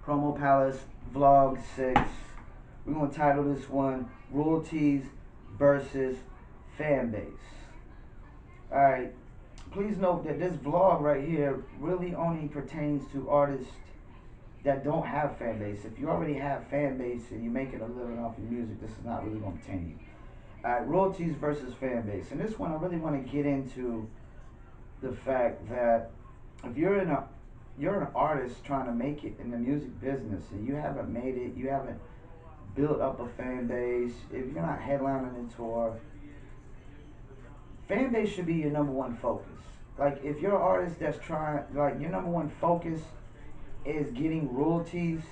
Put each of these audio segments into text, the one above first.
Promo Palace Vlog 6. We're going to title this one Royalties versus Fanbase. Alright, please note that this vlog right here really only pertains to artists that don't have fan base. If you already have fan base and you're making a living off your music, this is not really going to pertain to you. Alright, royalties versus fan base. And this one I really want to get into the fact that if you're an artist trying to make it in the music business and you haven't made it, you haven't built up a fan base, if you're not headlining a tour, fan base should be your number one focus. Like if you're an artist that's trying, like your number one focus is getting royalties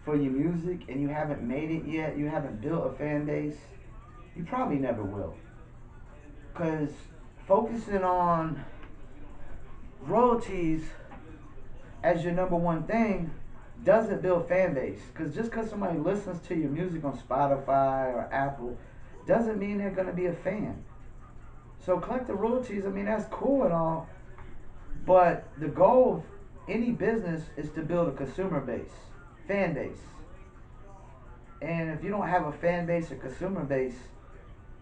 for your music and you haven't made it yet, you haven't built a fan base, you probably never will. Because focusing on royalties as your number one thing doesn't build fan base. Because just because somebody listens to your music on Spotify or Apple doesn't mean they're going to be a fan. So collect the royalties, I mean, that's cool and all, but the goal of any business is to build a consumer base, fan base. And if you don't have a fan base or consumer base,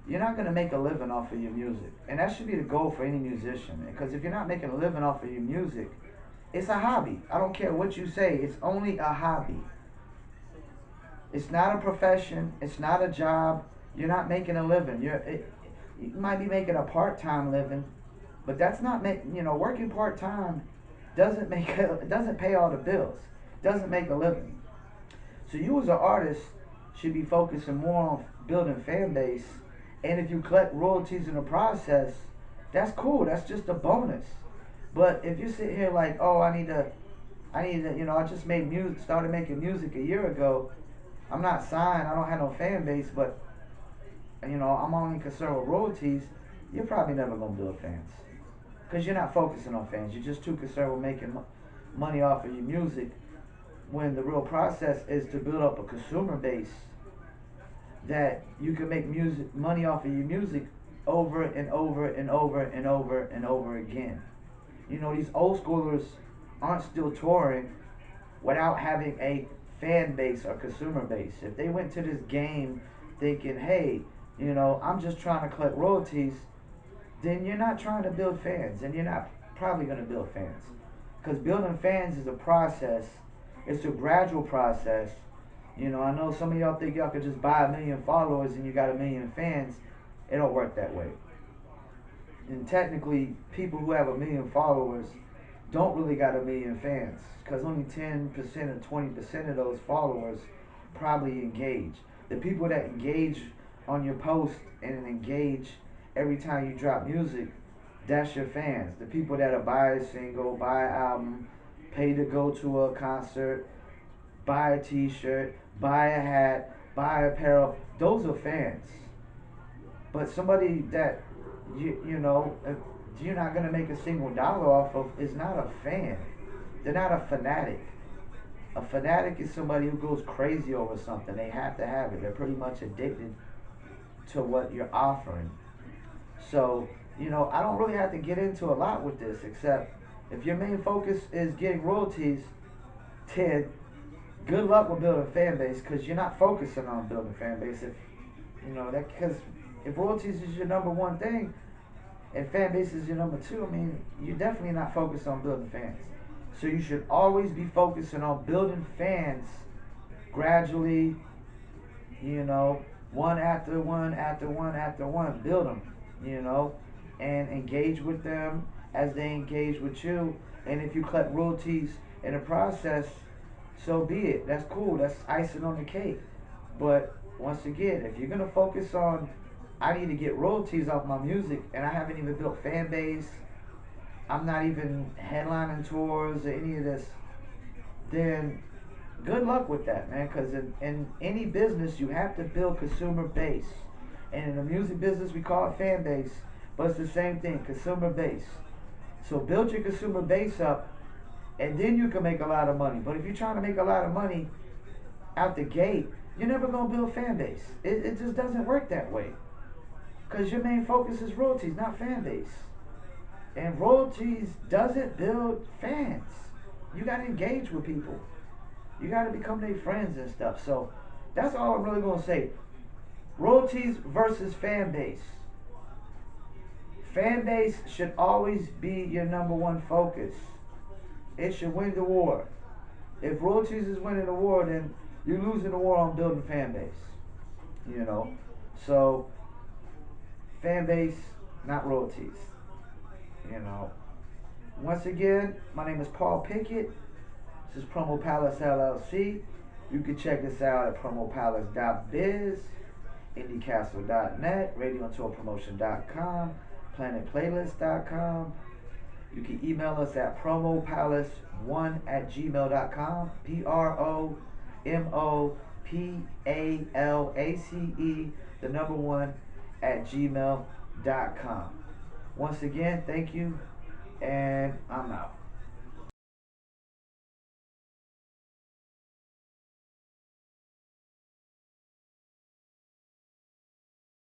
you're not going to make a living off of your music. And that should be the goal for any musician. Because if you're not making a living off of your music, it's a hobby. I don't care what you say, it's only a hobby. It's not a profession, it's not a job. You're not making a living. You might be making a part-time living, but that's not working part-time doesn't pay all the bills, doesn't make a living. So you as an artist should be focusing more on building fan base, and if you collect royalties in the process, that's cool, that's just a bonus. But if you sit here like, oh, I need to I just made music, started making music a year ago, I'm not signed, I don't have no fan base, but I'm only concerned with royalties, you're probably never going to build fans. Because you're not focusing on fans. You're just too concerned with making money off of your music, when the real process is to build up a consumer base that you can make money off of your music over and over and over and over and over again. These old schoolers aren't still touring without having a fan base or consumer base. If they went to this game thinking, hey, I'm just trying to collect royalties, then you're not trying to build fans, and you're not probably going to build fans. Because building fans is a process. It's a gradual process. I know some of y'all think y'all could just buy 1 million followers and you got 1 million fans. It don't work that way. And technically, people who have 1 million followers don't really got 1 million fans, because only 10% or 20% of those followers probably engage. The people that engage on your post and engage every time you drop music, that's your fans. The people that'll buy a single, buy an album, pay to go to a concert, buy a t-shirt, buy a hat, buy apparel, those are fans. But somebody that if you're not going to make a single dollar off of is not a fan. They're not a fanatic. A fanatic is somebody who goes crazy over something. They have to have it. They're pretty much addicted to what you're offering. So, I don't really have to get into a lot with this, except if your main focus is getting royalties, then good luck with building a fan base, because you're not focusing on building a fan base. Because if royalties is your number one thing and fan base is your number two, you're definitely not focused on building fans. So you should always be focusing on building fans gradually, one after one after one after one. Build them, and engage with them as they engage with you. And if you collect royalties in the process, so be it. That's cool. That's icing on the cake. But once again, if you're gonna focus on, I need to get royalties off my music, and I haven't even built fan base, I'm not even headlining tours or any of this, then good luck with that, man. Because in any business, you have to build consumer base. And in the music business, we call it fan base, but it's the same thing, consumer base. So build your consumer base up, and then you can make a lot of money. But if you're trying to make a lot of money out the gate, you're never going to build fan base. It just doesn't work that way. Because your main focus is royalties, not fan base. And royalties doesn't build fans. You got to engage with people. You got to become their friends and stuff. So that's all I'm really going to say. Royalties versus fan base. Fan base should always be your number one focus. It should win the war. If Royalties is winning the war, then you're losing the war on building fan base. You know, so fan base, not Royalties. You know. Once again, my name is Paul Pickett. This is Promo Palace LLC. You can check us out at promopalace.biz, indiecastle.net, radioandtourpromotion.com, planetplaylist.com. You can email us at promopalace1@gmail.com, PROMOPALACE, the number 1 at gmail.com. Once again, thank you, and I'm out.